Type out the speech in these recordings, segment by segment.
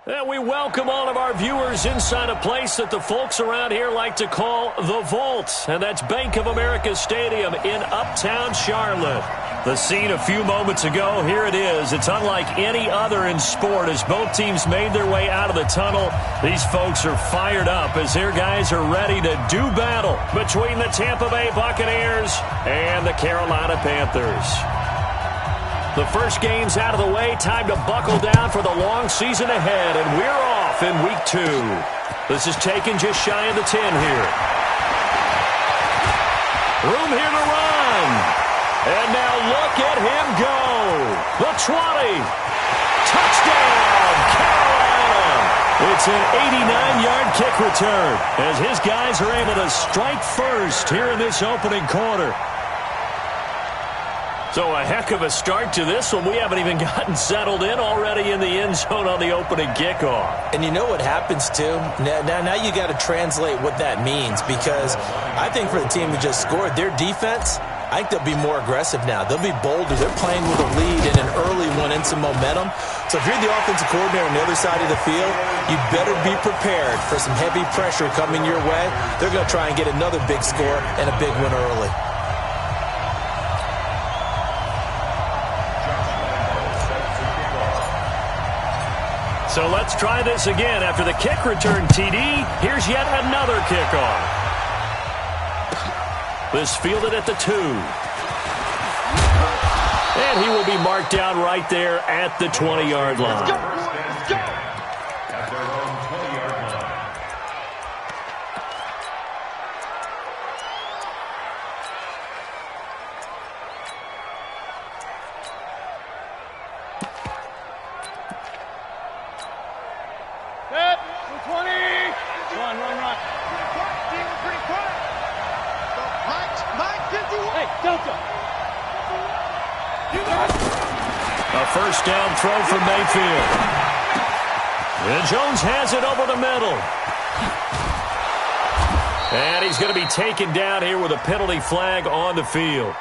And we welcome all of our viewers inside a place that the folks around here like to call the Vault. And that's Bank of America Stadium in Uptown Charlotte. The scene a few moments ago, here it is. It's unlike any other in sport as both teams made their way out of the tunnel. These folks are fired up as their guys are ready to do battle between the Tampa Bay Buccaneers and the Carolina Panthers. The first game's out of the way. Time to buckle down for the long season ahead, and we're off in Week 2. This is taken just shy of the 10 here. Room here to run. And now look at him go. The 20. Touchdown, Carolina. It's an 89-yard kick return as his guys are able to strike first here in this opening quarter. So a heck of a start to this one. We haven't even gotten settled in already in the end zone on the opening kickoff. And you know what happens, too? Now you got to translate what that means, because I think for the team that just scored, their defense, I think they'll be more aggressive now. They'll be bolder. They're playing with a lead and an early one and some momentum. So if you're the offensive coordinator on the other side of the field, you better be prepared for some heavy pressure coming your way. They're going to try and get another big score and a big win early. So let's try this again. After the kick return, TD, here's yet another kickoff. This fielded at the 2. And he will be marked down right there at the 20-yard line. Let's go. A first down throw from Mayfield. And Jones has it over the middle. And he's going to be taken down here with a penalty flag on the field.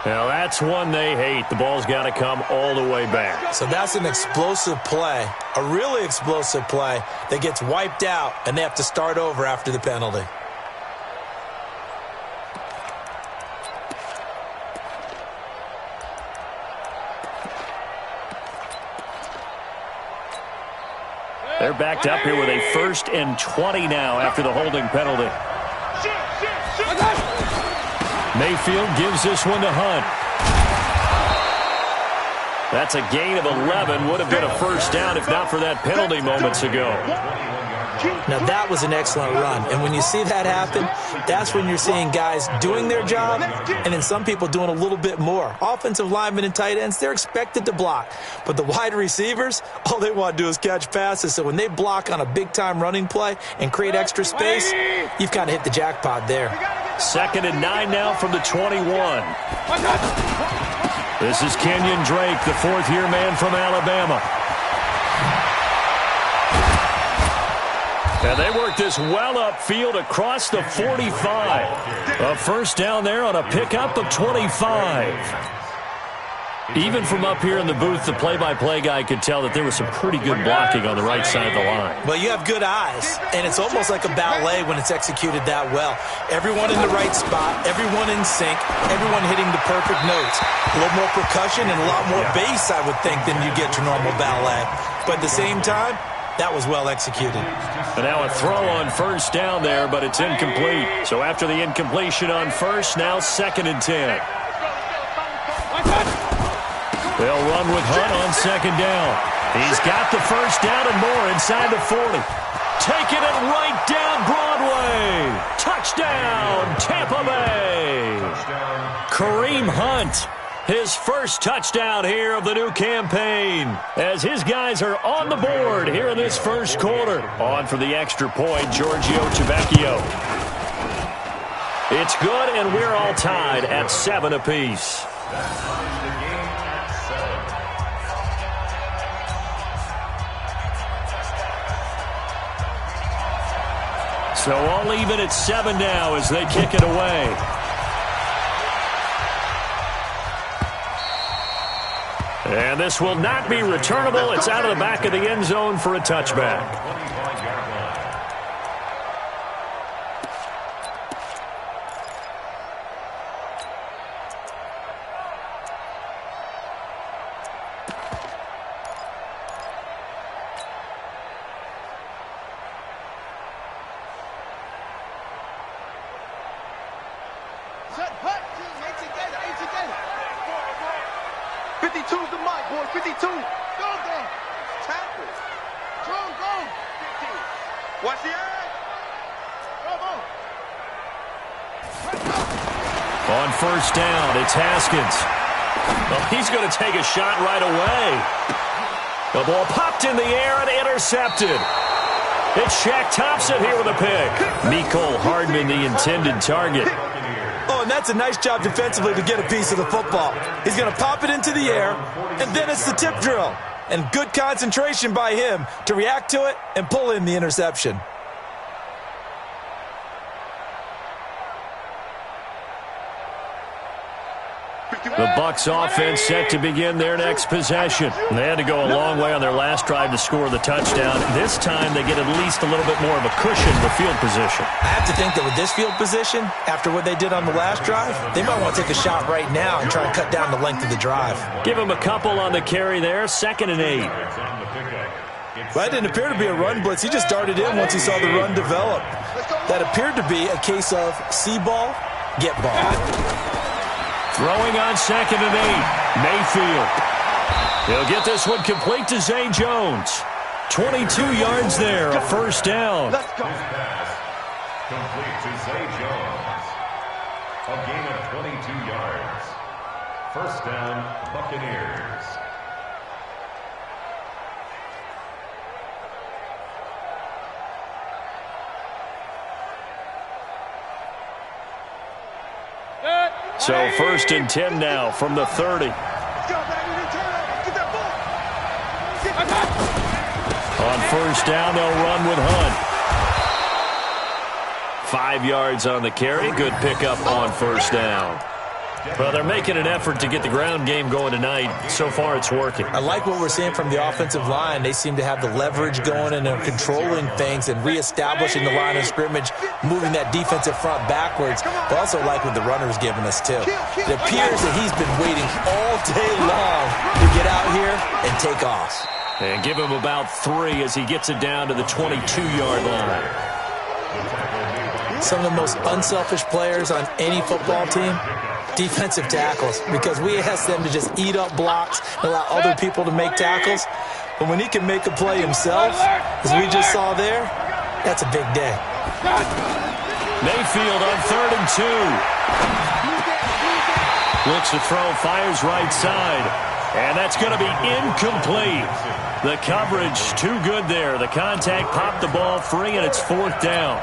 Now that's one they hate. The ball's got to come all the way back. So that's an explosive play, a really explosive play that gets wiped out, and they have to start over after the penalty. They're backed up here with a 1st and 20 now after the holding penalty. Mayfield gives this one to Hunt. That's a gain of 11. Would have been a first down if not for that penalty moments ago. Now, that was an excellent run. And when you see that happen, that's when you're seeing guys doing their job and then some people doing a little bit more. Offensive linemen and tight ends, they're expected to block. But the wide receivers, all they want to do is catch passes. So when they block on a big-time running play and create extra space, you've kind of hit the jackpot there. 2nd and 9 now from the 21. This is Kenyon Drake, the 4th-year man from Alabama. And they work this well upfield across the 45. A first down there on a pickup of 25. Even from up here in the booth, the play-by-play guy could tell that there was some pretty good blocking on the right side of the line. Well, you have good eyes, and it's almost like a ballet when it's executed that well. Everyone in the right spot, everyone in sync, everyone hitting the perfect notes. A little more percussion and a lot more bass, I would think, than you get to normal ballet. But at the same time, that was well executed. And now a throw on first down there, but it's incomplete. So after the incompletion on first, now 2nd and 10. They'll run with Hunt on 2nd down. He's got the first down and more inside the 40. Taking it right down Broadway. Touchdown, Tampa Bay. Kareem Hunt. His first touchdown here of the new campaign as his guys are on the board here in this first quarter. On for the extra point, Giorgio Tavecchio. It's good, and we're all tied at 7 apiece. So all even at 7 now as they kick it away. And this will not be returnable. It's out of the back of the end zone for a touchback. On first down, it's Haskins. Well, he's going to take a shot right away. The ball popped in the air and intercepted. It's Shaq Thompson here with a pick. Mecole Hardman, the intended target. Oh, and that's a nice job defensively to get a piece of the football. He's going to pop it into the air, and then it's the tip drill. And good concentration by him to react to it and pull in the interception. The Bucs offense set to begin their next possession. They had to go a long way on their last drive to score the touchdown. This time they get at least a little bit more of a cushion with field position. I have to think that with this field position, after what they did on the last drive, they might want to take a shot right now and try and cut down the length of the drive. Give him a couple on the carry there, 2nd and 8. Well, that didn't appear to be a run blitz. He just darted in once he saw the run develop. That appeared to be a case of see ball, get ball. Throwing on 2nd and 8. Mayfield. He'll get this one complete to Zay Jones. 22 yards there, a first down. Let's go. Complete to Zay Jones. A gain of 22 yards. First down, Buccaneers. So 1st and 10 now from the 30. On first down, they'll run with Hunt. 5 yards on the carry. Good pickup on first down. Well, they're making an effort to get the ground game going tonight. So far, it's working. I like what we're seeing from the offensive line. They seem to have the leverage going and they're controlling things and reestablishing the line of scrimmage, moving that defensive front backwards. But also like what the runner's giving us, too. It appears that he's been waiting all day long to get out here and take off. And give him about 3 as he gets it down to the 22-yard line. Some of the most unselfish players on any football team, defensive tackles, because we ask them to just eat up blocks and allow other people to make tackles. But when he can make a play himself, as we just saw there, that's a big day. Mayfield on 3rd and 2. Looks to throw, fires right side. And that's going to be incomplete. The coverage too good there. The contact popped the ball free, and it's 4th down.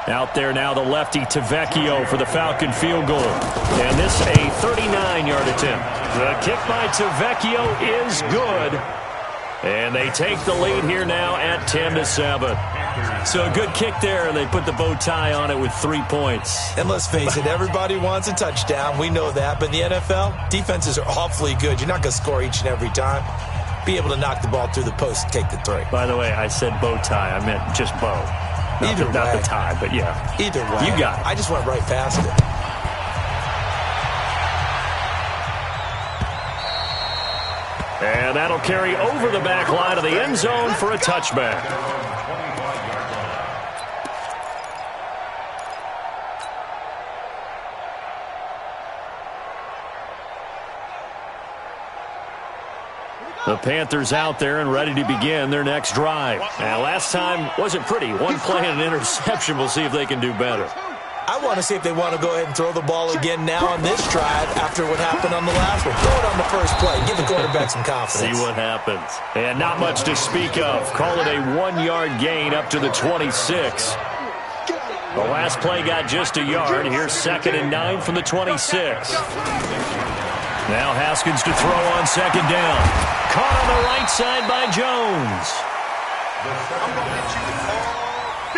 Out there now, the lefty Tavecchio for the Falcon field goal. And this a 39-yard attempt. The kick by Tavecchio is good. And they take the lead here now at 10-7. So a good kick there, and they put the bow tie on it with 3 points. And let's face it, everybody wants a touchdown. We know that. But in the NFL, defenses are awfully good. You're not going to score each and every time. Be able to knock the ball through the post and take the 3. By the way, I said bow tie. I meant just bow. Not the tie, but yeah. Either way. You got it. I just went right past it. And that'll carry over the back line of the end zone for a touchback. The Panthers out there and ready to begin their next drive. Now, last time wasn't pretty. One play and an interception. We'll see if they can do better. I want to see if they want to go ahead and throw the ball again now on this drive after what happened on the last one. Throw it on the first play. Give the quarterback some confidence. See what happens. And not much to speak of. Call it a 1-yard gain up to the 26. The last play got just a yard. Here's 2nd and 9 from the 26. Now Haskins to throw on 2nd down. Caught on the right side by Jones.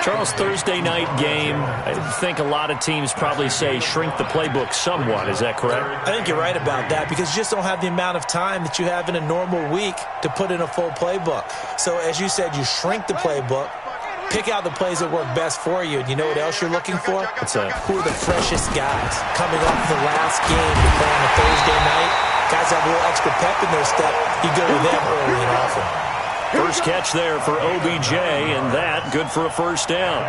Charles, Thursday night game, I think a lot of teams probably say shrink the playbook somewhat. Is that correct? I think you're right about that because you just don't have the amount of time that you have in a normal week to put in a full playbook. So as you said, you shrink the playbook, pick out the plays that work best for you, and you know what else you're looking for? What's that? Who are the freshest guys coming off the last game to play on a Thursday night? Guys have a little extra pep in their step. You go to them early and often. First catch there for OBJ, and that good for a first down.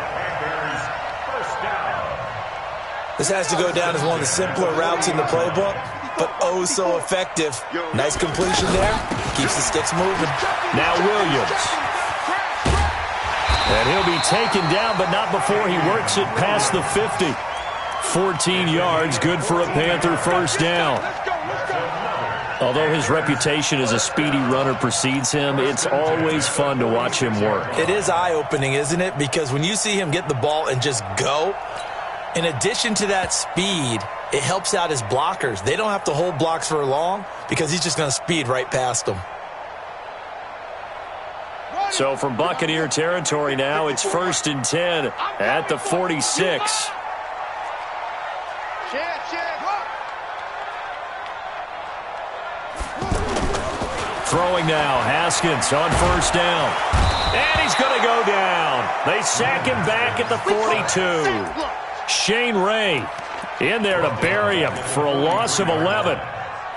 This has to go down as one of the simpler routes in the playbook, but oh so effective. Nice completion there. Keeps the sticks moving. Now Williams. And he'll be taken down, but not before he works it past the 50. 14 yards, good for a Panther first down. Although his reputation as a speedy runner precedes him, it's always fun to watch him work. It is eye-opening, isn't it? Because when you see him get the ball and just go, in addition to that speed, it helps out his blockers. They don't have to hold blocks for long because he's just going to speed right past them. So from Buccaneer territory now, it's 1st and 10 at the 46. Throwing now, Haskins on first down. And he's going to go down. They sack him back at the 42. Shane Ray in there to bury him for a loss of 11.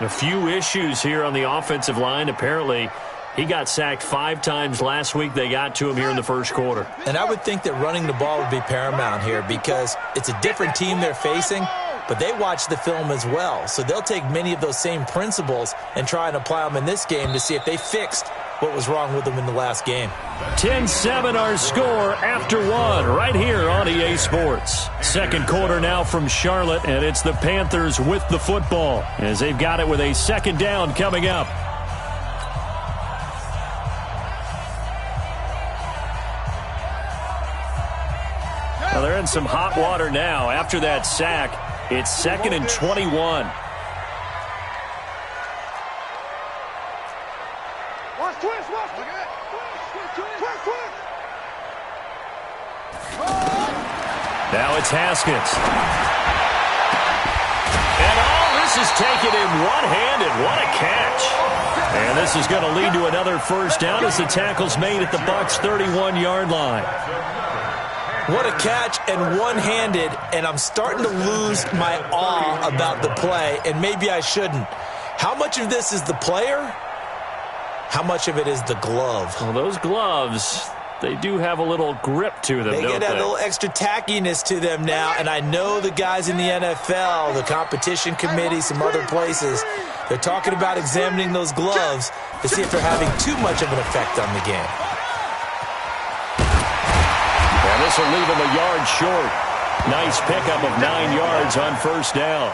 A few issues here on the offensive line. Apparently, he got sacked 5 times last week. They got to him here in the first quarter. And I would think that running the ball would be paramount here because it's a different team they're facing, but they watch the film as well. So they'll take many of those same principles and try and apply them in this game to see if they fixed what was wrong with them in the last game. 10-7 our score after 1 right here on EA Sports. Second quarter now from Charlotte, and it's the Panthers with the football as they've got it with a second down coming up. Well, they're in some hot water now. After that sack, it's 2nd and 21. Now it's Haskins. And all this is taken in one-handed. What a catch. And this is going to lead to another first down as the tackle's made at the Bucs' 31-yard line. What a catch and one-handed, and I'm starting to lose my awe about the play, and maybe I shouldn't. How much of this is the player? How much of it is the glove? Well, those gloves, they do have a little grip to them, They don't get that they? little extra tackiness to them now, and I know the guys in the NFL, the competition committee, some other places, they're talking about examining those gloves to see if they're having too much of an effect on the game. And this will leave him a yard short. Nice pickup of 9 yards on first down.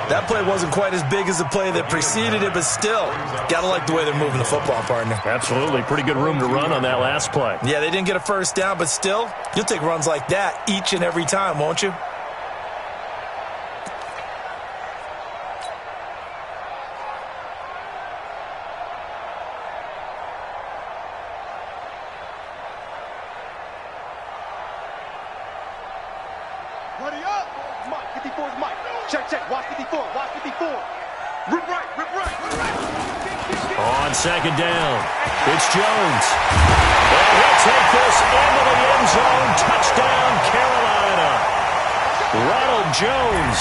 That play wasn't quite as big as the play that preceded it, but still, gotta like the way they're moving the football, partner. Absolutely. Pretty good room to run on that last play. Yeah, they didn't get a first down, but still, you'll take runs like that each and every time, won't you? On second down, it's Jones. And he'll take this into the end zone. Touchdown, Carolina. Ronald Jones,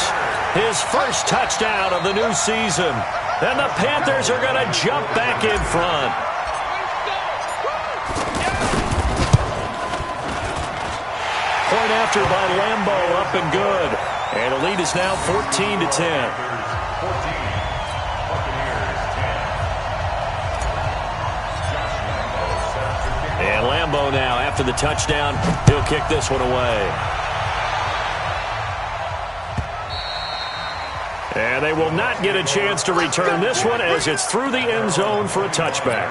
his first touchdown of the new season. And the Panthers are going to jump back in front. Point after by Lambo, up and good. And the lead is now 14-10. And Lambo now, after the touchdown, he'll kick this one away. And they will not get a chance to return this one as it's through the end zone for a touchback.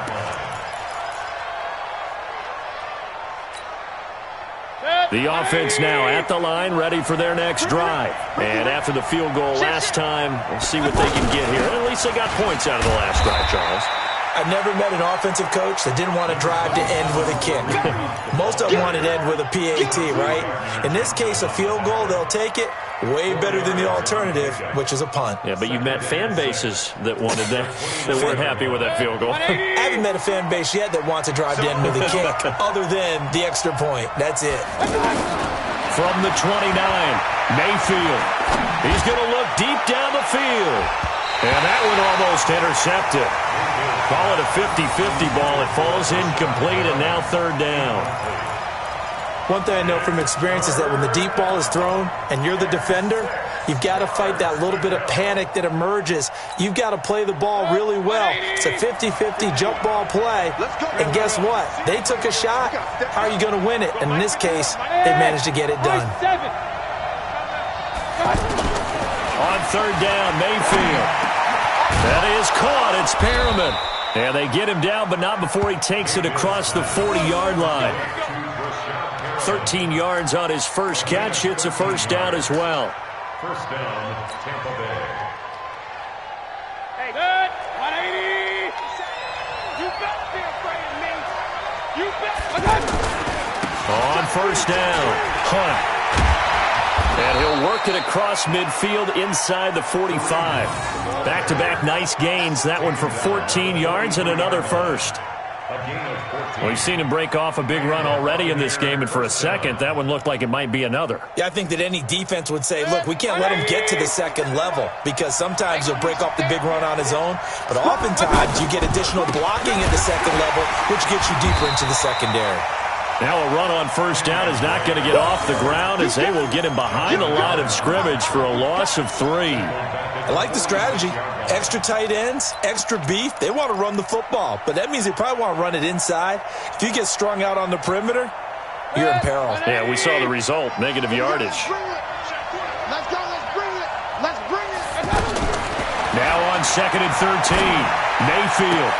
The offense now at the line, ready for their next drive. And after the field goal last time, we'll see what they can get here. At least they got points out of the last drive, Charles. I never met an offensive coach that didn't want to drive to end with a kick. Most of them wanted to end with a PAT, right? In this case, a field goal, they'll take it. Way better than the alternative, which is a punt. Yeah, but you've met fan bases that wanted that, that weren't happy with that field goal. I haven't met a fan base yet that wants to drive to end with a kick, other than the extra point. That's it. From the 29, Mayfield. He's going to look deep down the field. And that one almost intercepted. Call it a 50-50 ball. It falls incomplete, and now third down. One thing I know from experience is that when the deep ball is thrown and you're the defender, you've got to fight that little bit of panic that emerges. You've got to play the ball really well. It's a 50-50 jump ball play. And guess what? They took a shot. How are you going to win it? And in this case, they managed to get it done. On third down, Mayfield. That is caught. It's Perriman. And they get him down, but not before he takes it across the 40-yard line. 13 yards on his first catch. It's a first down as well. First down, Tampa Bay. Hey, good. 180. You better be afraid of me. You better. On first down, Hunt. And he'll work it across midfield inside the 45. Back-to-back nice gains. That one for 14 yards and another first. We've seen him break off a big run already in this game, and for a second, that one looked like it might be another. Yeah, I think that any defense would say, look, we can't let him get to the second level, because sometimes he'll break off the big run on his own, but oftentimes you get additional blocking at the second level, which gets you deeper into the secondary. Now a run on first down is not going to get off the ground, as they will get him behind the line of scrimmage for a loss of 3. I like the strategy. Extra tight ends, extra beef. They want to run the football, but that means they probably want to run it inside. If you get strung out on the perimeter, you're in peril. Yeah, we saw the result, negative yardage. Let's go, let's bring it. Let's bring it. Now on second and 13, Mayfield.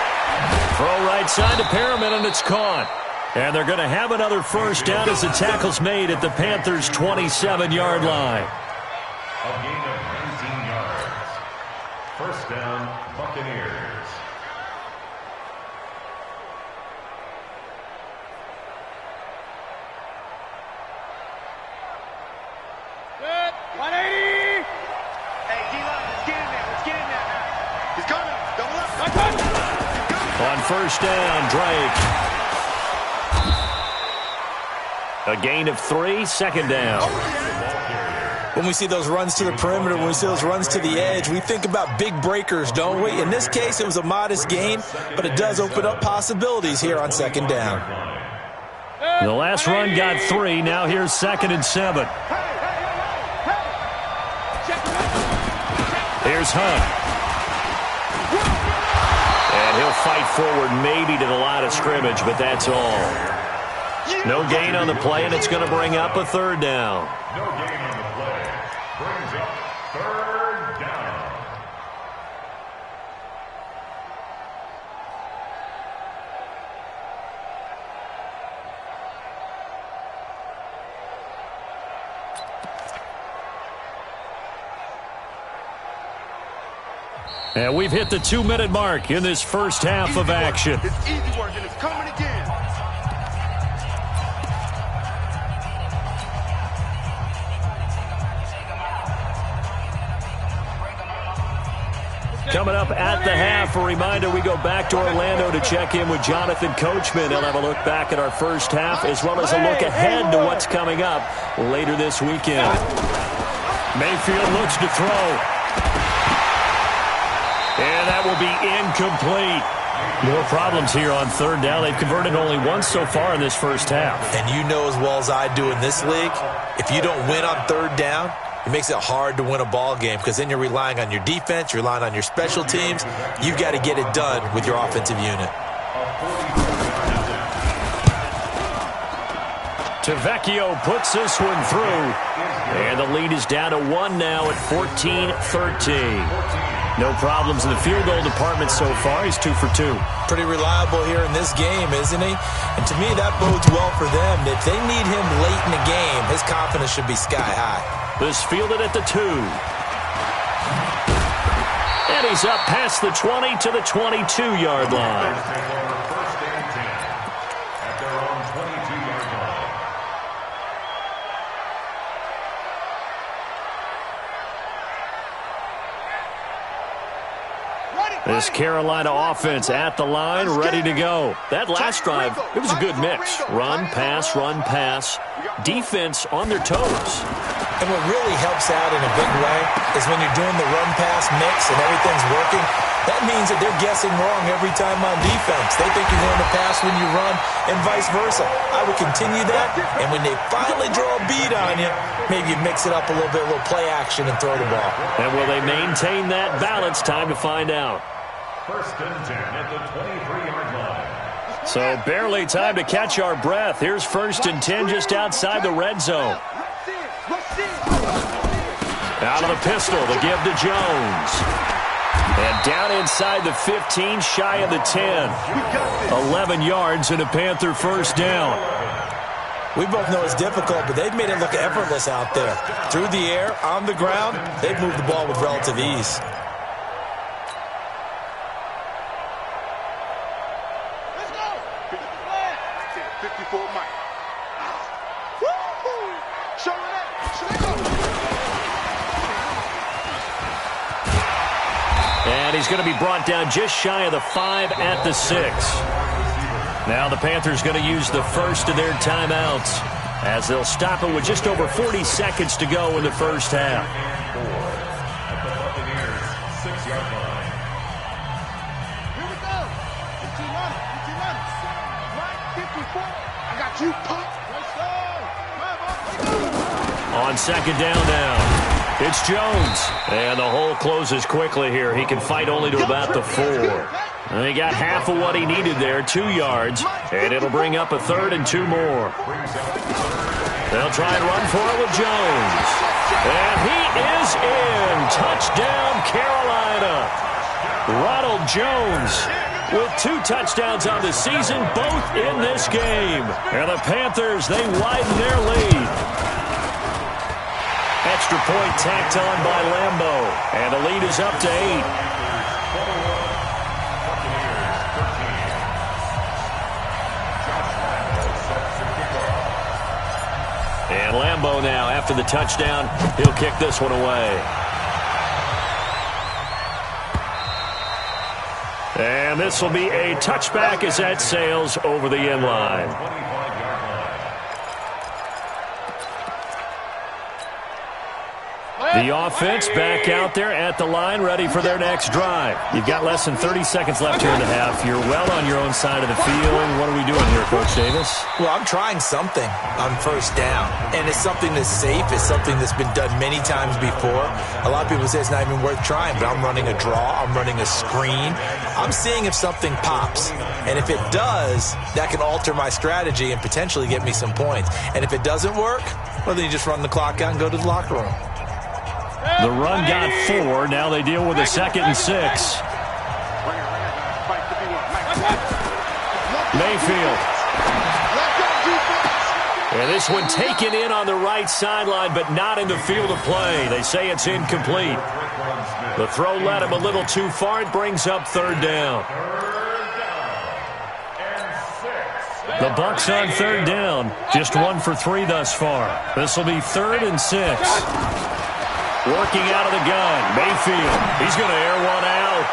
Throw right side to Perriman, and it's caught. And they're going to have another first down as the tackle's made at the Panthers' 27-yard line. A gain of 19 yards. First down, Buccaneers. Good. 180. Hey, D-line, let's get in there. Let's get in there. He's coming. Double up. On first down, Drake. A gain of 3, second down. When we see those runs to the perimeter, when we see those runs to the edge, we think about big breakers, don't we? In this case, it was a modest gain, but it does open up possibilities here on second down. The last run got 3. Now here's second and 7. Here's Hunt. And he'll fight forward maybe to the line of scrimmage, but that's all. No gain on the play, and it's going to bring up a third down. No gain on the play. Brings up third down. And we've hit the 2-minute mark in this first half of action. It's easy work, and it's coming again. Coming up at the half, a reminder, we go back to Orlando to check in with Jonathan Coachman. He'll have a look back at our first half, as well as a look ahead to what's coming up later this weekend. Mayfield looks to throw. And that will be incomplete. More problems here on third down. They've converted only once so far in this first half. And you know as well as I do in this league, if you don't win on third down, it makes it hard to win a ball game, because then you're relying on your defense, you're relying on your special teams. You've got to get it done with your offensive unit. Tavecchio puts this one through. And the lead is down to 1 now at 14-13. No problems in the field goal department so far. He's 2 for 2. Pretty reliable here in this game, isn't he? And to me, that bodes well for them. If they need him late in the game, his confidence should be sky high. This fielded at the 2. And he's up past the 20 to the 22-yard line. First and 10 at their own 22-yard line. This Carolina offense at the line, ready to go. That last drive, it was a good mix. Run, pass, defense on their toes. And what really helps out in a big way is when you're doing the run-pass mix and everything's working, that means that they're guessing wrong every time on defense. They think you're going to pass when you run and vice versa. I would continue that, and when they finally draw a bead on you, maybe you mix it up a little bit, a little play action and throw the ball. And will they maintain that balance? Time to find out. First and 10 at the 23-yard line. So barely time to catch our breath. Here's first and 10 just outside the red zone. Out of the pistol to give to Jones. And down inside the 15, shy of the 10. 11 yards and a Panther first down. We both know it's difficult, but they've made it look effortless out there. Through the air, on the ground, they've moved the ball with relative ease. And he's going to be brought down just shy of the 5 at the 6. Now the Panthers going to use the first of their timeouts as they'll stop it with just over 40 seconds to go in the first half. At the Buccaneers' 6-yard line. Here we go. 54. I got you, Pop. On second down now. It's Jones. And the hole closes quickly here. He can fight only to about the 4. And he got half of what he needed there, 2 yards. And it'll bring up a 3rd and 2 more. They'll try and run for it with Jones. And he is in. Touchdown, Carolina. Ronald Jones with 2 touchdowns on the season, both in this game. And the Panthers, they widen their lead. Extra point tacked on by Lambeau. And the lead is up to 8. And Lambeau now, after the touchdown, he'll kick this one away. And this will be a touchback as that sails over the end line. The offense back out there at the line, ready for their next drive. You've got less than 30 seconds left here in the half. You're well on your own side of the field. What are we doing here, Coach Davis? Well, I'm trying something on first down, and it's something that's safe. It's something that's been done many times before. A lot of people say it's not even worth trying, but I'm running a draw. I'm running a screen. I'm seeing if something pops, and if it does, that can alter my strategy and potentially get me some points. And if it doesn't work, well, then you just run the clock out and go to the locker room. The run got 4. Now they deal with a 2nd and 6. Mayfield. And this one taken in on the right sideline, but not in the field of play. They say it's incomplete. The throw led him a little too far. It brings up 3rd down. The Bucs on 3rd down. Just 1 for 3 thus far. This will be 3rd and 6. Working out of the gun, Mayfield. He's going to air one out.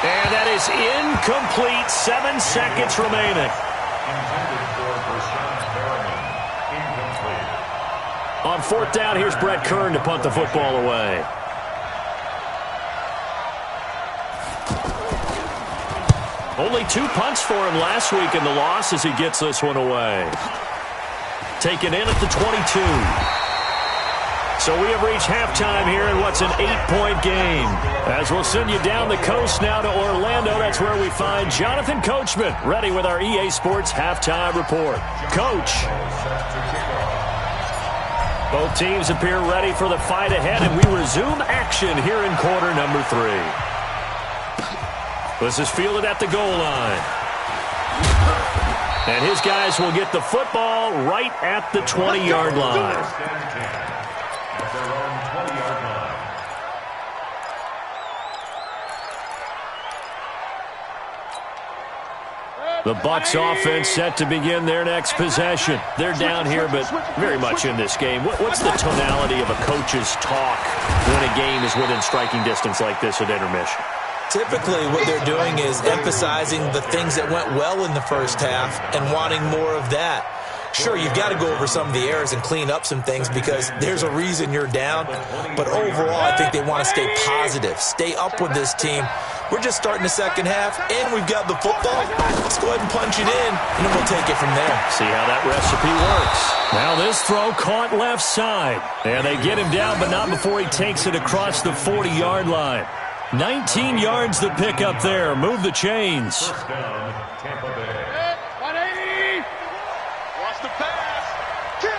And that is incomplete. 7 seconds remaining. On 4th down, here's Brett Kern to punt the football away. Only 2 punts for him last week in the loss as he gets this one away. Taken in at the 22. So we have reached halftime here in what's an 8-point game. As we'll send you down the coast now to Orlando, that's where we find Jonathan Coachman, ready with our EA Sports Halftime Report. Coach. Both teams appear ready for the fight ahead, and we resume action here in quarter number 3. This is fielded at the goal line. And his guys will get the football right at the 20-yard line. The Bucs offense set to begin their next possession. They're down here, but very much in this game. What's the tonality of a coach's talk when a game is within striking distance like this at intermission? Typically, what they're doing is emphasizing the things that went well in the first half and wanting more of that. Sure, you've got to go over some of the errors and clean up some things because there's a reason you're down. But overall, I think they want to stay positive, stay up with this team. We're just starting the second half, and we've got the football. Let's go ahead and punch it in, and then we'll take it from there. See how that recipe works. Now this throw caught left side. And they get him down, but not before he takes it across the 40-yard line. 19 yards to pick up there. Move the chains. First down, Tampa Bay. 180. Watch the pass. Kill.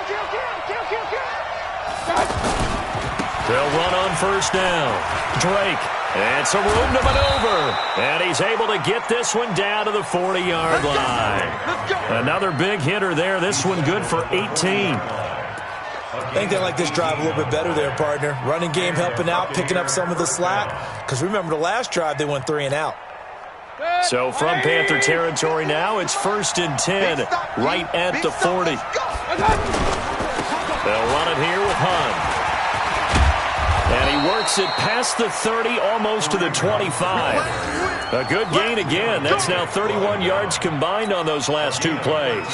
They'll run on first down. Drake. And some room to maneuver. And he's able to get this one down to the 40-yard line. Another big hitter there. This one good for 18. I think they like this drive a little bit better there, partner. Running game helping out, picking up some of the slack. Because remember, the last drive, they went 3 and out. So from Panther territory now, it's 1st and 10, right at the 40. They'll run it here with Hunt. And he works it past the 30, almost to the 25. A good gain again. That's now 31 yards combined on those last 2 plays.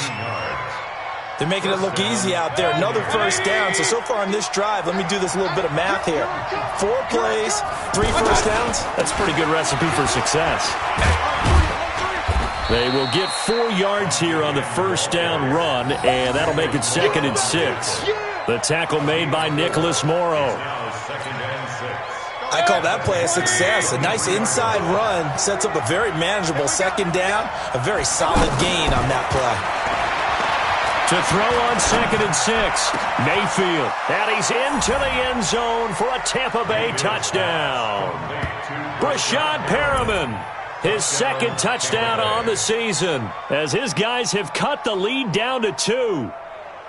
They're making it look easy out there. Another first down. So far on this drive, let me do this little bit of math here. 4 plays, 3 first downs. That's a pretty good recipe for success. They will get 4 yards here on the first down run, and that'll make it 2nd and 6. The tackle made by Nicholas Morrow. I call that play a success. A nice inside run sets up a very manageable 2nd down. A very solid gain on that play. To throw on 2nd and 6, Mayfield. And he's into the end zone for a Tampa Bay touchdown. Brashad Perriman, his 2nd touchdown on the season, as his guys have cut the lead down to 2.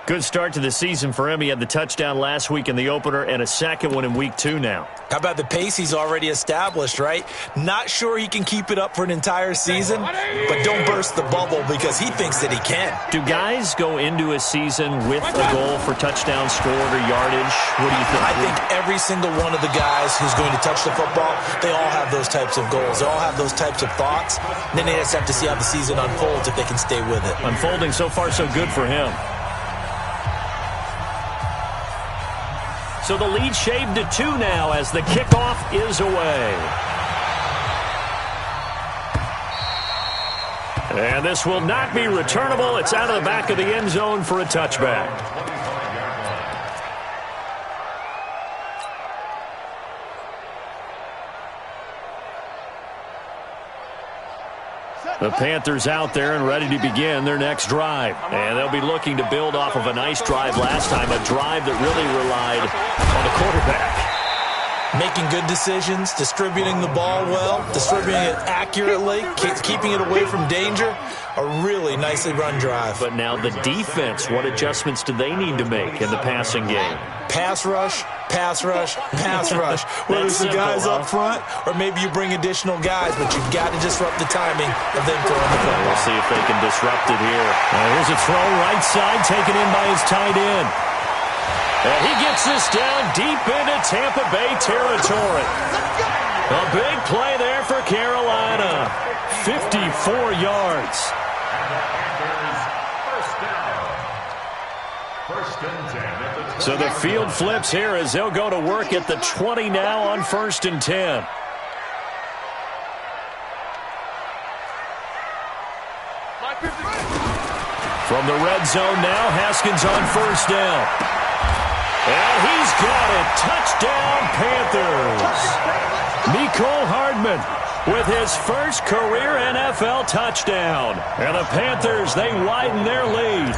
Good start to the season for him. He had the touchdown last week in the opener and a 2nd one in week 2 now. How about the pace he's already established, right? Not sure he can keep it up for an entire season, but don't burst the bubble because he thinks that he can. Do guys go into a season with a goal for touchdown scored or yardage? What do you think? I think every single one of the guys who's going to touch the football, they all have those types of goals. They all have those types of thoughts. And then they just have to see how the season unfolds if they can stay with it. Unfolding so far so good for him. So the lead shaved to 2 now as the kickoff is away. And this will not be returnable. It's out of the back of the end zone for a touchback. The Panthers out there and ready to begin their next drive. And they'll be looking to build off of a nice drive last time, a drive that really relied on the quarterback. Making good decisions, distributing the ball well, distributing it accurately, keeping it away from danger. A really nicely run drive. But now the defense, what adjustments do they need to make in the passing game? Pass rush, pass rush, pass rush. Whether it's the guys up front or maybe you bring additional guys, but you've got to disrupt the timing of them throwing the football. We'll see if they can disrupt it here. Here's a throw right side taken in by his tight end. And he gets this down deep into Tampa Bay territory. A big play there for Carolina. 54 yards. So the field flips here as they'll go to work at the 20 now on 1st and 10. From the red zone now, Haskins on 1st down. And he's got it. Touchdown, Panthers. Mecole Hardman with his first career NFL touchdown. And the Panthers, they widen their lead.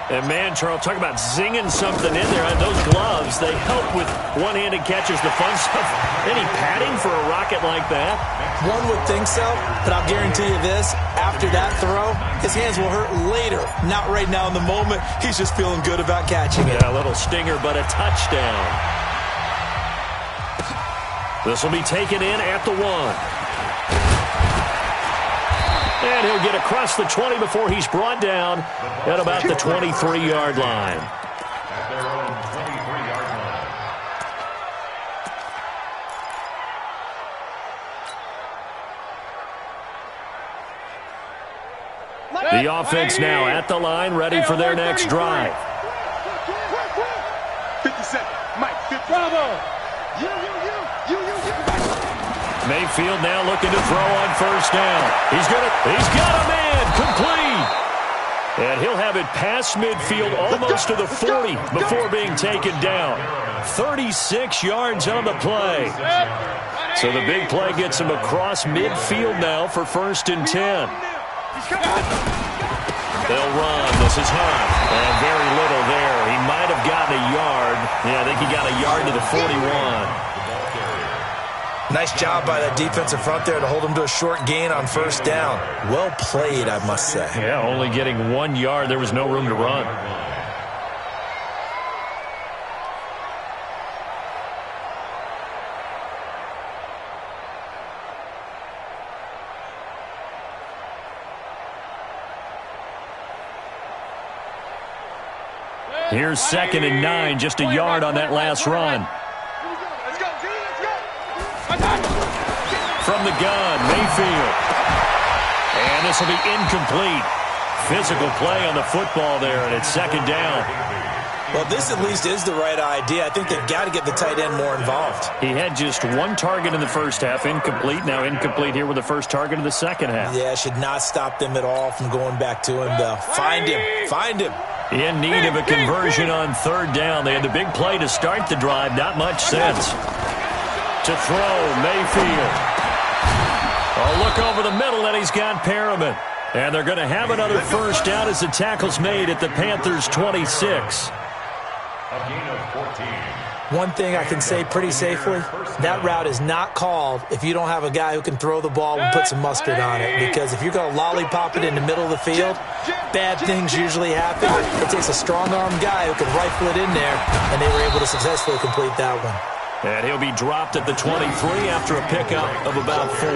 And, man, Charles, talk about zinging something in there. And those gloves, they help with one-handed catches, the fun stuff. Any padding for a rocket like that? One would think so, but I'll guarantee you this. After that throw, his hands will hurt later. Not right now in the moment. He's just feeling good about catching it. Yeah, a little stinger, but a touchdown. This will be taken in at the 1. And he'll get across the 20 before he's brought down at about the 23-yard line. At their own 23-yard line. The offense now at the line, ready for their next drive. 57. Mike, 50. Bravo. You. Mayfield now looking to throw on first down. He's got a man complete. And he'll have it past midfield almost to the 40 before being taken down. 36 yards on the play. So the big play gets him across midfield now for 1st and 10. They'll run. This is Hunt. And very little there. He might have gotten a yard. Yeah, I think he got a yard to the 41. Nice job by that defensive front there to hold him to a short gain on first down. Well played, I must say. Yeah, only getting 1 yard. There was no room to run. Here's 2nd and 9, just a yard on that last run. From the gun, Mayfield. And this will be incomplete. Physical play on the football there, and it's 2nd down. Well, this at least is the right idea. I think they've got to get the tight end more involved. He had just 1 target in the first half, incomplete. Now incomplete here with the first target of the second half. Yeah, should not stop them at all from going back to him, though. Find him. In need of a conversion on 3rd down. They had the big play to start the drive. Not much sense. To throw, Mayfield. A look over the middle, and he's got Perriman. And they're going to have another first down as the tackle's made at the Panthers' 26. A gain of 14. One thing I can say pretty safely, that route is not called if you don't have a guy who can throw the ball and put some mustard on it. Because if you're going to lollipop it in the middle of the field, bad things usually happen. It takes a strong-armed guy who can rifle it in there, and they were able to successfully complete that one. And he'll be dropped at the 23 after a pickup of about 4.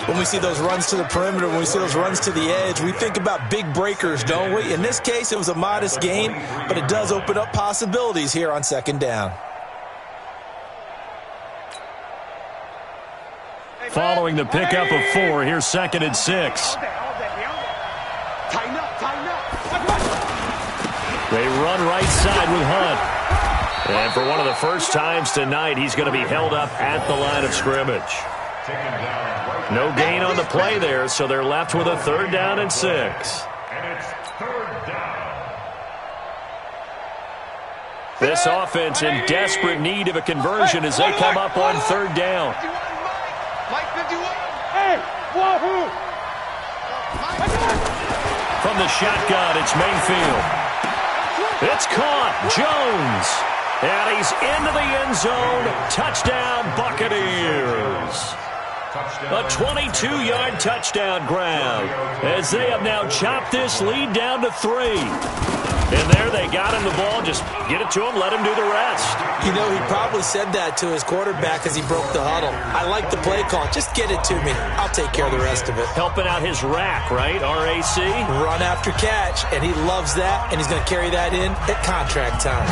When we see those runs to the perimeter, when we see those runs to the edge, we think about big breakers, don't we? In this case, it was a modest gain, but it does open up possibilities here on 2nd down. Following the pickup of 4, here's 2nd and 6. They run right side with Hunt. And for one of the first times tonight, he's going to be held up at the line of scrimmage. No gain on the play there, so they're left with a 3rd down and 6. And it's 3rd down. This offense in desperate need of a conversion as they come up on 3rd down. From the shotgun, it's Mayfield. It's caught. Jones. And he's into the end zone. Touchdown, Buccaneers. A 22-yard touchdown grab as they have now chopped this lead down to 3. And there they got him the ball. Just get it to him, let him do the rest. You know, he probably said that to his quarterback as he broke the huddle. I like the play call. Just get it to me. I'll take care of the rest of it. Helping out his rack, right? RAC? Run after catch, and he loves that, and he's going to carry that in at contract time.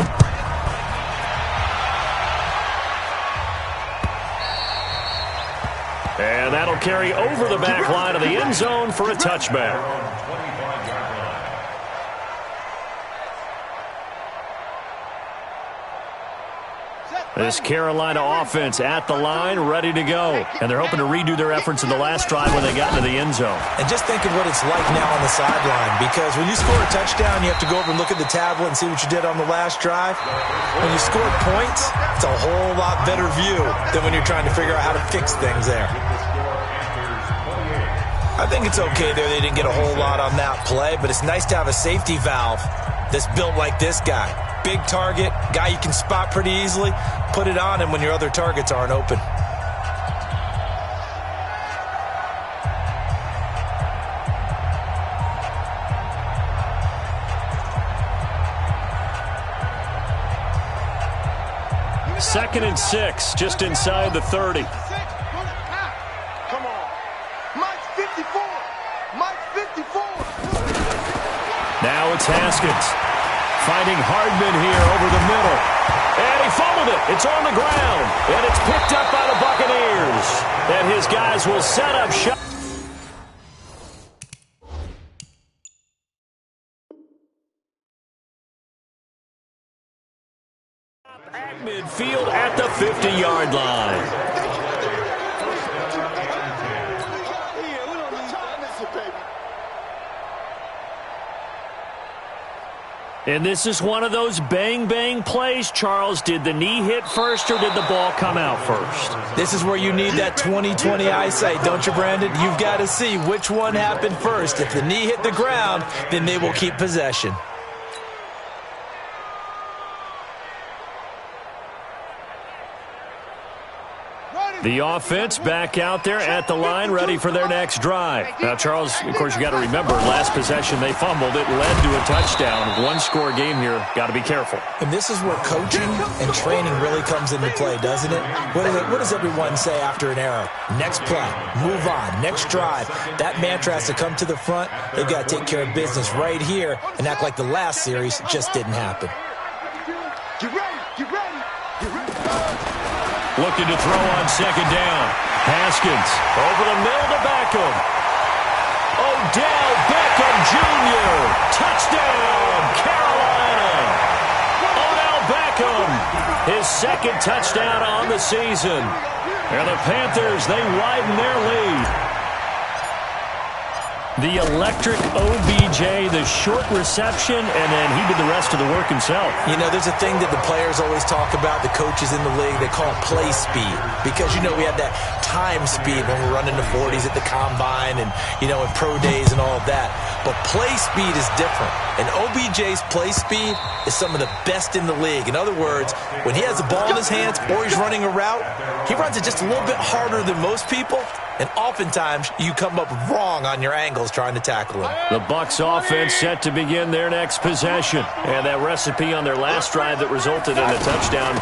And that'll carry over the back line of the end zone for a touchback. This Carolina offense at the line, ready to go. And they're hoping to redo their efforts in the last drive when they got into the end zone. And just think of what it's like now on the sideline, because when you score a touchdown, you have to go over and look at the tablet and see what you did on the last drive. When you score points, it's a whole lot better view than when you're trying to figure out how to fix things there. I think it's okay there they didn't get a whole lot on that play, but it's nice to have a safety valve that's built like this guy. Big target, guy you can spot pretty easily. Put it on him when your other targets aren't open. Second and 6, just inside the 30. Come on. Mike. it's Haskins. Finding Hardman here over the middle. And he fumbled it. It's on the ground. And it's picked up by the Buccaneers. And his guys will set up shop. At midfield at the 50-yard line. And this is one of those bang-bang plays, Charles. Did the knee hit first or did the ball come out first? This is where you need that 20/20 eyesight, don't you, Brandon? You've got to see which one happened first. If the knee hit the ground, then they will keep possession. The offense back out there at the line, ready for their next drive. Now, Charles, of course, you got to remember, last possession they fumbled. It led to a touchdown. One-score game here. Got to be careful. And this is where coaching and training really comes into play, doesn't it? What does everyone say after an error? Next play, move on, next drive. That mantra has to come to the front. They've got to take care of business right here and act like the last series just didn't happen. Get ready, get ready, get ready. Looking to throw on second down. Haskins over the middle to Beckham. Odell Beckham Jr. Touchdown, Carolina. Odell Beckham, his second touchdown on the season. And the Panthers, they widen their lead. The electric OBJ, the short reception, and then he did the rest of the work himself. You know, there's a thing that the players always talk about, the coaches in the league, they call it play speed. Because, you know, we have that time speed when we're running the 40s at the combine and, you know, in pro days and all of that. But play speed is different. And OBJ's play speed is some of the best in the league. In other words, when he has the ball in his hands or he's running a route, he runs it just a little bit harder than most people. And oftentimes, you come up wrong on your angles trying to tackle him. The Bucs offense set to begin their next possession. And that recipe on their last drive that resulted in a touchdown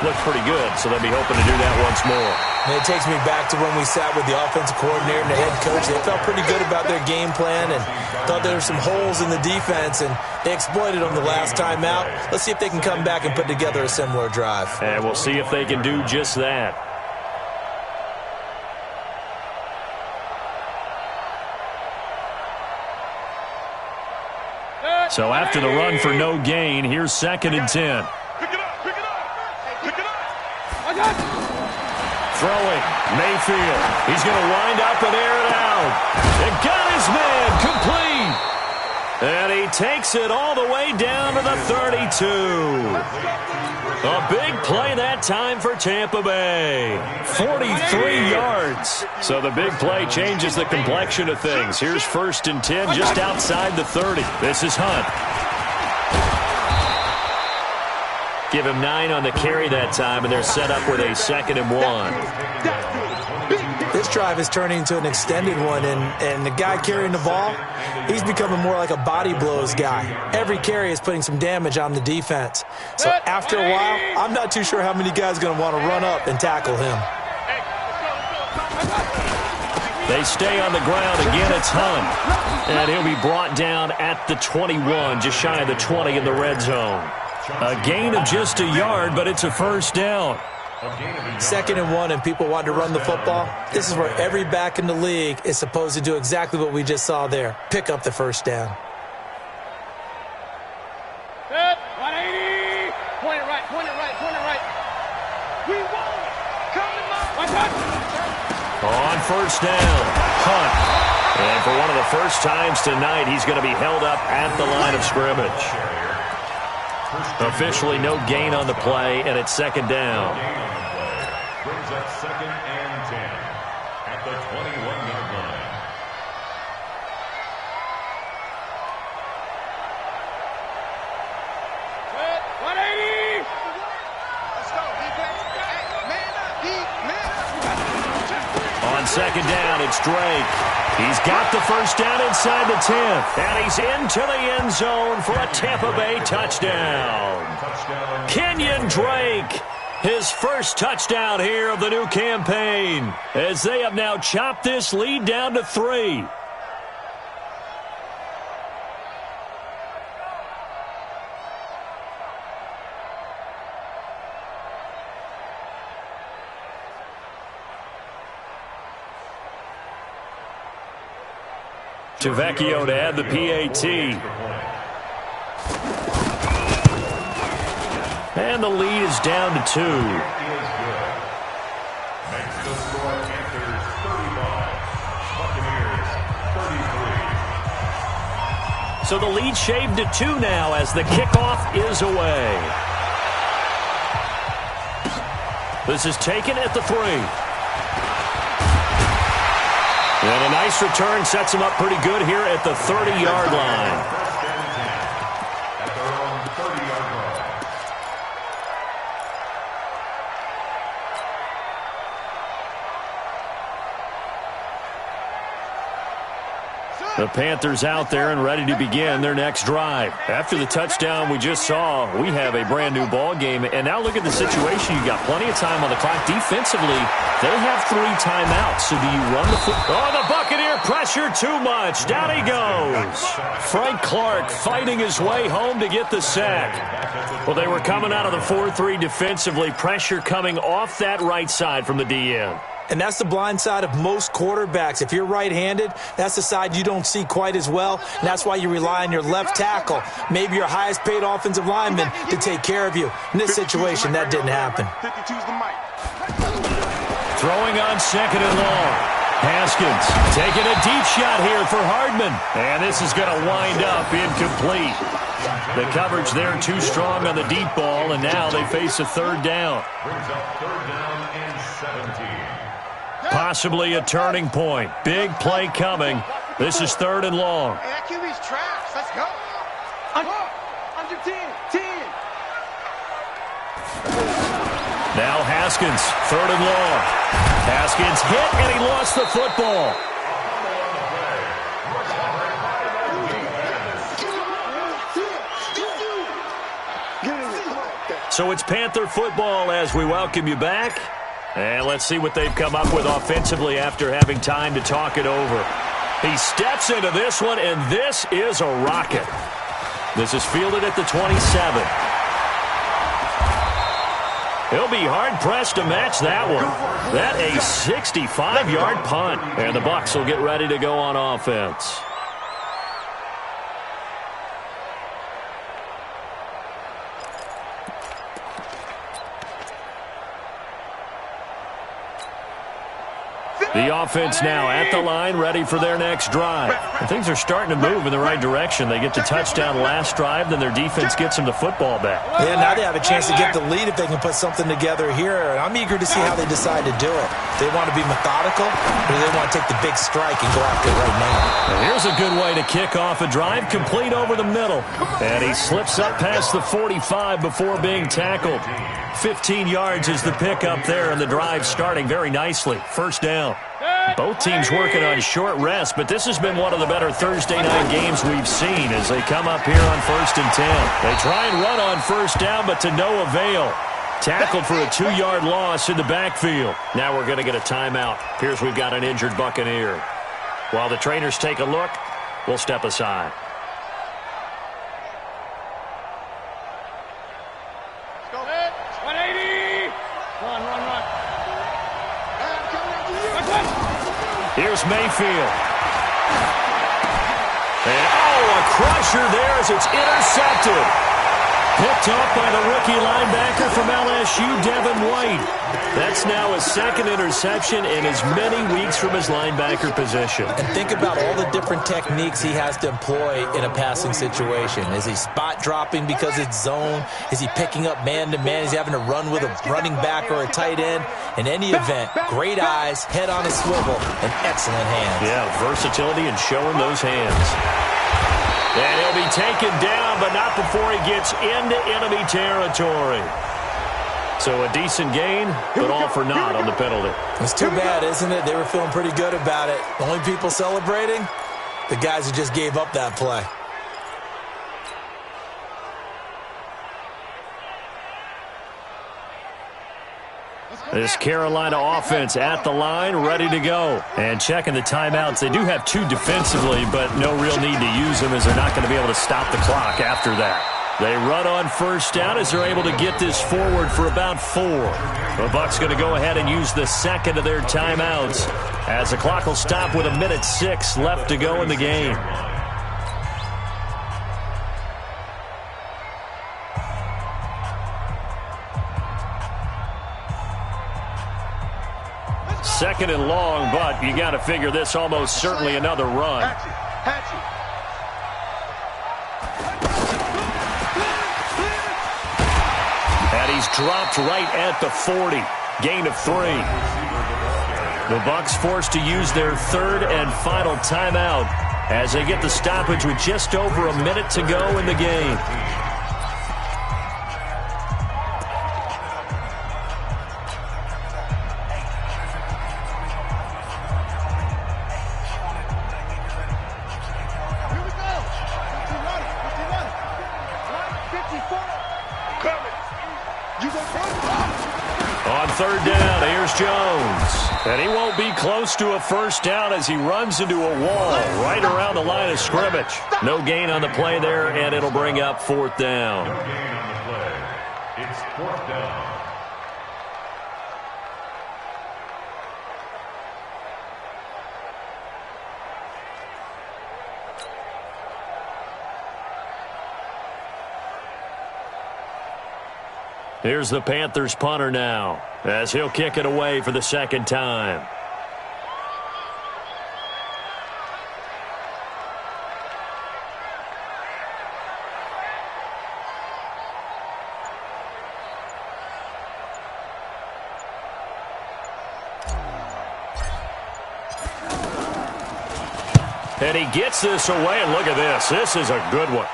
looked pretty good. So they'll be hoping to do that once more. And it takes me back to when we sat with the offensive coordinator and the head coach. They felt pretty good about their game plan and thought there were some holes in the defense. And they exploited them the last time out. Let's see if they can come back and put together a similar drive. And we'll see if they can do just that. So after the run for no gain, here's 2nd and 10. Pick it up, pick it up, pick it up. Throwing, Mayfield. He's going to wind up and air it out. And got his man complete. And he takes it all the way down to the 32. A big play that time for Tampa Bay. 43 yards. So the big play changes the complexion of things. Here's 1st and 10 just outside the 30. This is Hunt. Give him 9 on the carry that time, and they're set up with a 2nd and 1. This drive is turning into an extended one, and the guy carrying the ball, he's becoming more like a body blows guy. Every carry is putting some damage on the defense. So after a while, I'm not too sure how many guys are going to want to run up and tackle him. They stay on the ground. Again, it's Hunt. And he'll be brought down at the 21, just shy of the 20 in the red zone. A gain of just a yard, but it's a 1st down. 2nd and 1, and people want to run the football. This is where every back in the league is supposed to do exactly what we just saw there. Pick up the 1st down. 180. Point it right, point it right, point it right. We won. Coming up. On 1st down, Hunt. And for one of the first times tonight, he's going to be held up at the line of scrimmage. Officially no gain on the play, and it's 2nd down. Brings up 2nd and 10 at the 21-yard line. Good. 180. Let's go, defense. Man up, On 2nd down, it's Drake. He's got the 1st down inside the 10th. And he's into the end zone for a Tampa Bay touchdown. Kenyon Drake, his first touchdown here of the new campaign, as they have now chopped this lead down to 3. to Vecchio to add the PAT. And the lead is down to 2. Makes the score Panthers 35, Buccaneers 33. So the lead shaved to 2 now as the kickoff is away. This is taken at the 3. And a nice return sets him up pretty good here at the 30-yard line. First and 10 at their own 30-yard line. The Panthers out there and ready to begin their next drive. After the touchdown we just saw, we have a brand new ball game. And now look at the situation. You got plenty of time on the clock. Defensively, they have 3 timeouts. So do you run the football? Oh, the Buccaneer pressure too much. Down he goes. Frank Clark fighting his way home to get the sack. Well, they were coming out of the 4-3 defensively. Pressure coming off that right side from the DN. And that's the blind side of most quarterbacks. If you're right-handed, that's the side you don't see quite as well. And that's why you rely on your left tackle, maybe your highest-paid offensive lineman, to take care of you. In this situation, that didn't happen. Throwing on 2nd and long. Haskins taking a deep shot here for Hardman. And this is going to wind up incomplete. The coverage there too strong on the deep ball, and now they face a 3rd down. Brings up 3rd down and 17. Possibly a turning point. Big play coming. This is 3rd and long. Hey, that QB's trash. Let's go. Under 10. Now Haskins, 3rd and long. Haskins hit, and he lost the football. So it's Panther football as we welcome you back. And let's see what they've come up with offensively after having time to talk it over. He steps into this one, and this is a rocket. This is fielded at the 27. He'll be hard-pressed to match that one. That a 65-yard punt. And the Bucs will get ready to go on offense. The offense now at the line, ready for their next drive. And things are starting to move in the right direction. They get the touchdown last drive, then their defense gets them the football back. Yeah, now they have a chance to get the lead if they can put something together here. And I'm eager to see how they decide to do it. They want to be methodical, or do they want to take the big strike and go after it right now? And here's a good way to kick off a drive, complete over the middle. And he slips up past the 45 before being tackled. 15 yards is the pickup there, and the drive starting very nicely. 1st down. Both teams working on short rest, but this has been one of the better Thursday night games we've seen as they come up here on 1st and 10. They try and run on 1st down, but to no avail. Tackled for a 2-yard loss in the backfield. Now we're going to get a timeout. Here's we've got an injured Buccaneer. While the trainers take a look, we'll step aside. Go ahead. 180. Run. Here's Mayfield. And, a crusher there as it's intercepted. Picked up by the rookie linebacker from LSU, Devin White. That's now his 2nd interception in as many weeks from his linebacker position. And think about all the different techniques he has to employ in a passing situation. Is he spot dropping because it's zone? Is he picking up man-to-man? Is he having to run with a running back or a tight end? In any event, great eyes, head on a swivel, and excellent hands. Yeah, versatility and showing those hands. And he'll be taken down, but not before he gets into enemy territory. So a decent gain, but all for naught on the penalty. It's too bad, isn't it? They were feeling pretty good about it. The only people celebrating, the guys who just gave up that play. This Carolina offense at the line, ready to go. And checking the timeouts. They do have 2 defensively, but no real need to use them as they're not going to be able to stop the clock after that. They run on first down as they're able to get this forward for about 4. The Bucs going to go ahead and use the second of their timeouts as the clock will stop with 1:06 left to go in the game. Second and long, but you got to figure this almost certainly another run. And he's dropped right at the 40. Gain of 3. The Bucs forced to use their third and final timeout as they get the stoppage with just over 1 minute to go in the game. On third down, here's Jones. And he won't be close to a first down as he runs into a wall right around the line of scrimmage. No gain on the play there, and it'll bring up 4th down. No gain on the play. It's 4th down. Here's the Panthers punter now as he'll kick it away for the second time. And he gets this away, and look at this. This is a good one.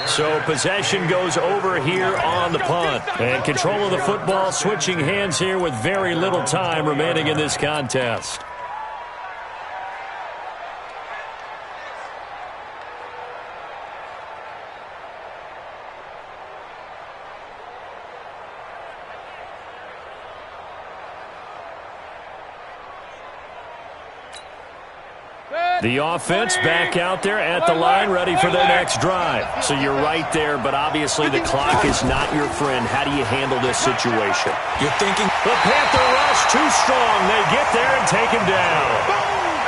So possession goes over here on the punt. And control of the football switching hands here with very little time remaining in this contest. The offense back out there at the line, ready for their next drive. So you're right there, but obviously the clock is not your friend. How do you handle this situation? You're thinking the Panther rush too strong. They get there and take him down.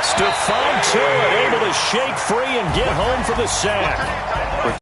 Stephon Tuitt able to shake free and get home for the sack.